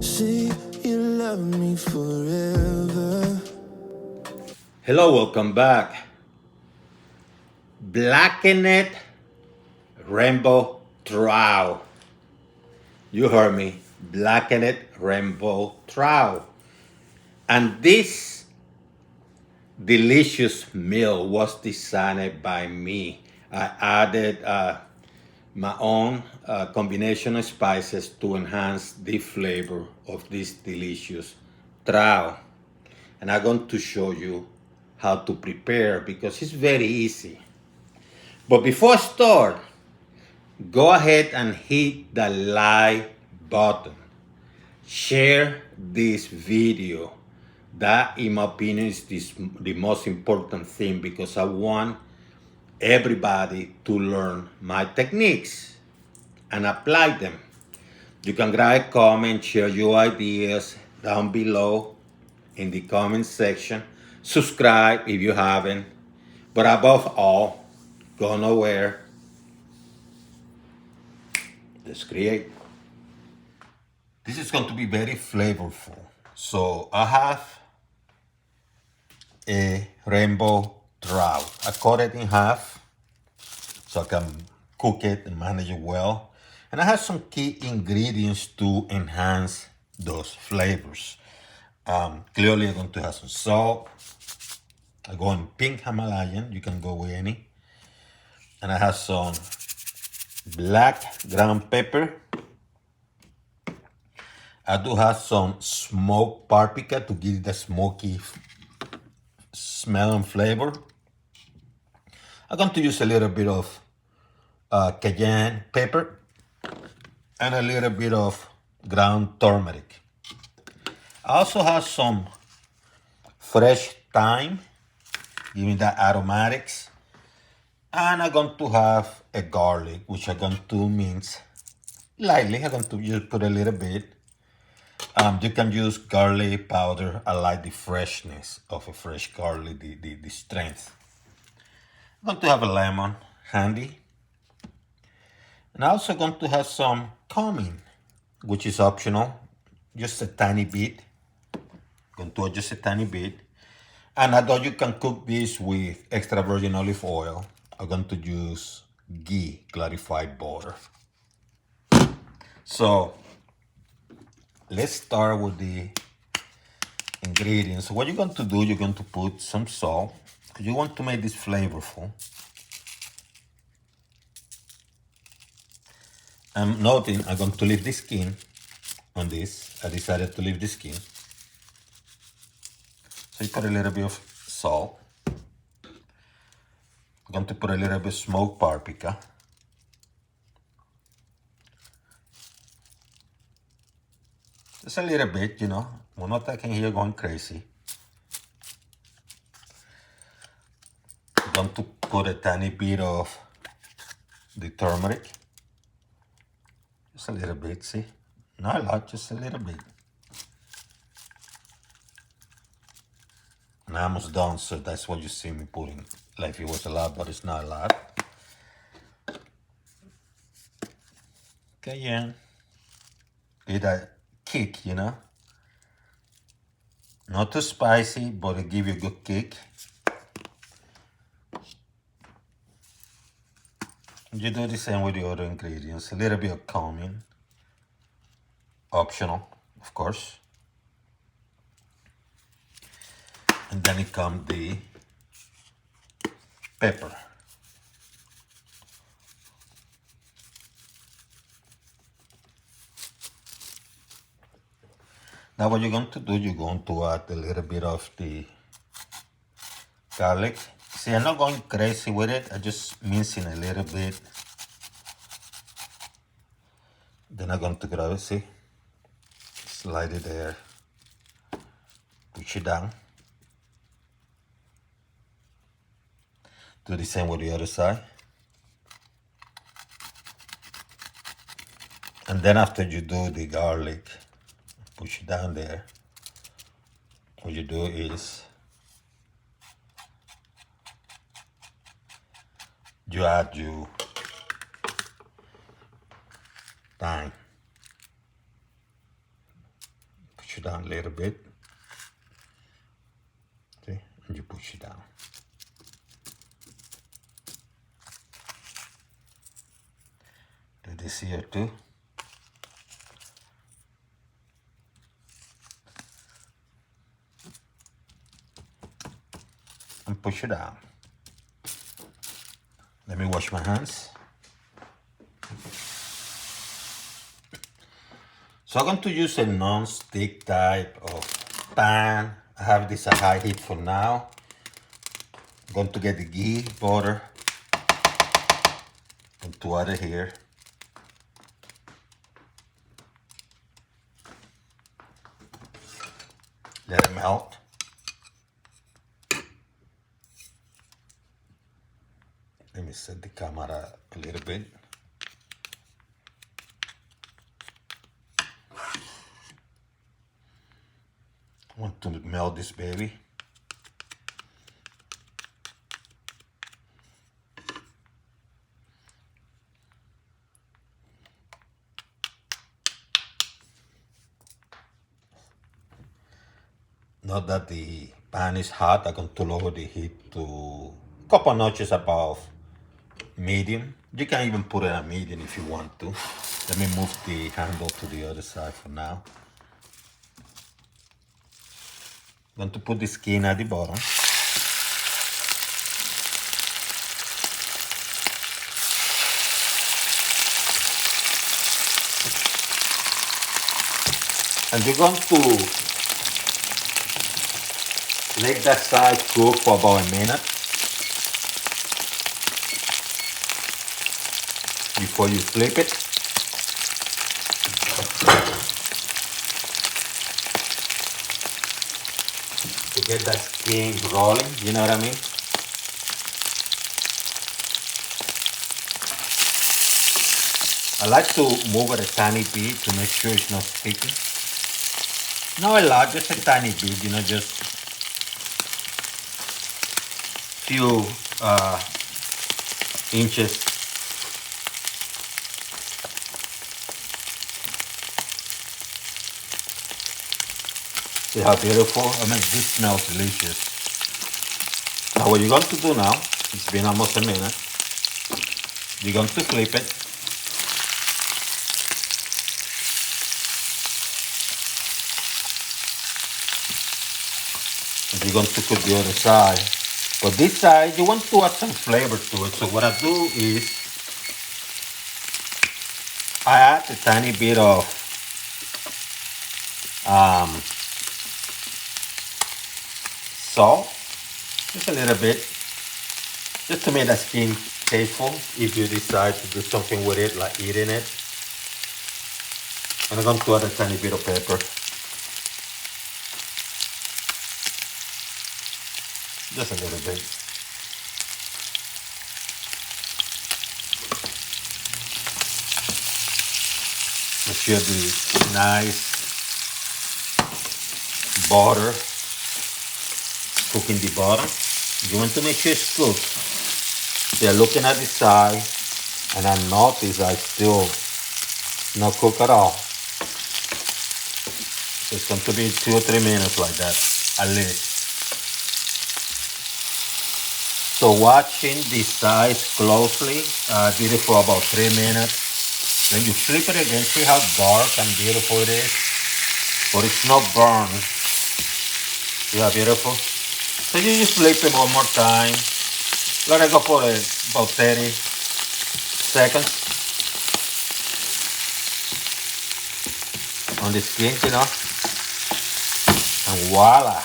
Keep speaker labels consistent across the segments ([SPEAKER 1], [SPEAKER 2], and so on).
[SPEAKER 1] Say you love me forever.
[SPEAKER 2] Hello, welcome back. Blackened Rainbow Trout. You heard me. Blackened Rainbow Trout. And this delicious meal was designed by me. I added my own combination of spices to enhance the flavor of this delicious trout. And I'm going to show you how to prepare because it's very easy. But before I start, go ahead and hit the like button. Share this video. That, in my opinion, is the most important thing because I want everybody to learn my techniques and apply them. You can write, comment, share your ideas down below in the comment section. Subscribe if you haven't. But above all, go nowhere. Let's create. This is going to be very flavorful. So I have a rainbow trout. I cut it in half so I can cook it and manage it well. And I have some key ingredients to enhance those flavors. Clearly, I'm going to have some salt. I go in pink Himalayan. You can go with any. And I have some black ground pepper. I do have some smoked paprika to give the smoky smell and flavor. I'm going to use a little bit of cayenne pepper and a little bit of ground turmeric. I also have some fresh thyme, giving that aromatics. And I'm going to have a garlic, which I'm going to mince lightly. I'm going to just put a little bit. You can use garlic powder. I like the freshness of a fresh garlic, the strength. I'm going to have a lemon handy. And I'm also going to have some cumin, which is optional, just a tiny bit. I'm going to add just a tiny bit. And although you can cook this with extra virgin olive oil, I'm going to use ghee, clarified butter. So let's start with the ingredients. What you're going to do, you're going to put some salt. You want to make this flavorful. I'm noting I'm going to leave the skin on this. I decided to leave the skin. So you put a little bit of salt. I'm going to put a little bit of smoked paprika. Just a little bit, you know. We're not taking here going crazy. I'm going to put a tiny bit of the turmeric. Just a little bit, see? Not a lot, just a little bit. And I'm almost done, so that's what you see me putting. Like if it was a lot, but it's not a lot. Cayenne. Give that kick, you know? Not too spicy, but it give you a good kick. You do the same with the other ingredients. A little bit of cumin. Optional, of course. And then it comes the pepper. Now what you're going to do, you're going to add a little bit of the garlic. See, I'm not going crazy with it. I'm just mincing a little bit. Then I'm going to grab it, see? Slide it there. Push it down. Do the same with the other side. And then after you do the garlic, push it down there. What you do is you add your thyme. push it down a little bit. Okay, and you push it down. Do this here too. And push it down. Let me wash my hands. So I'm going to use a non-stick type of pan. I have this at high heat for now. I'm going to get the ghee, butter, and to add it here. Let it melt. Let me set the camera a little bit. I want to melt this baby. Now that the pan is hot, I'm going to lower the heat to a couple notches above medium. You can even put it at medium if you want to. Let me move the handle to the other side for now. I'm going to put the skin at the bottom. And you're going to let that side cook for about a minute before you flip it. To get that skin rolling, you know what I mean? I like to move it a tiny bit to make sure it's not sticking. Not a lot, just a tiny bit, you know, just few inches. See how beautiful? I mean, this smells delicious. Now what you're going to do now, it's been almost a minute, you're going to flip it. And you're going to cook the other side. But this side, you want to add some flavor to it. So what I do is, I add a tiny bit of salt, just a little bit, just to make that skin tasteful if you decide to do something with it, like eating it. And I'm going to add a tiny bit of pepper. Just a little bit. It should be nice butter cooking the bottom. You want to make sure it's cooked. They're looking at the side, and I notice I still not cooked at all. So it's going to be 2 or 3 minutes like that, at least. So watching the sides closely, did it for about 3 minutes. When you flip it again, see how dark and beautiful it is? But it's not burned. See how beautiful? So you just flip it one more time. Let it go for about 30 seconds on the skin, you know? And voila,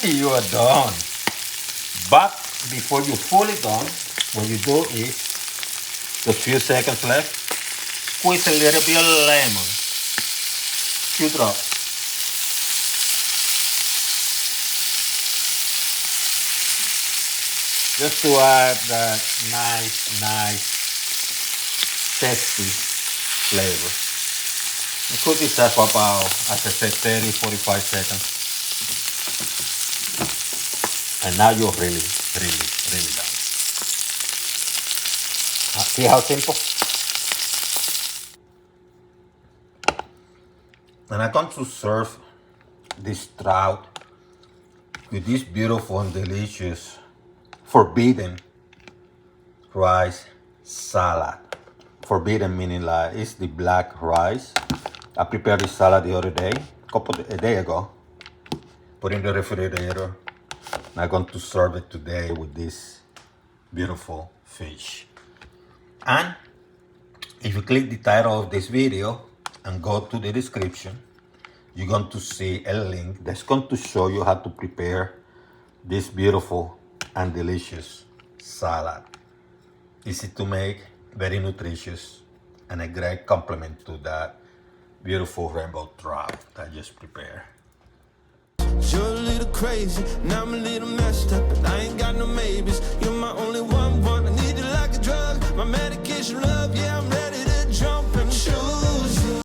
[SPEAKER 2] you are done. But before you fully done, what you do is, just few seconds left, squeeze a little bit of lemon, few drops. Just to add that nice, tasty flavor. And cook this up about, as I said, 30, 45 seconds. And now you're really done. See how simple? And I'm going to serve this trout with this beautiful and delicious forbidden rice salad. Forbidden meaning like it's the black rice. I prepared this salad the other day, a day ago. Put in the refrigerator. And I'm going to serve it today with this beautiful fish. And if you click the title of this video and go to the description, you're going to see a link that's going to show you how to prepare this beautiful and delicious salad. Easy to make, very nutritious, and a great complement to that beautiful rainbow trout that I just prepared.
[SPEAKER 1] You're a little crazy, and I'm a little messed up, but I ain't got no maybes. You're my only one, I need you like a drug. My medication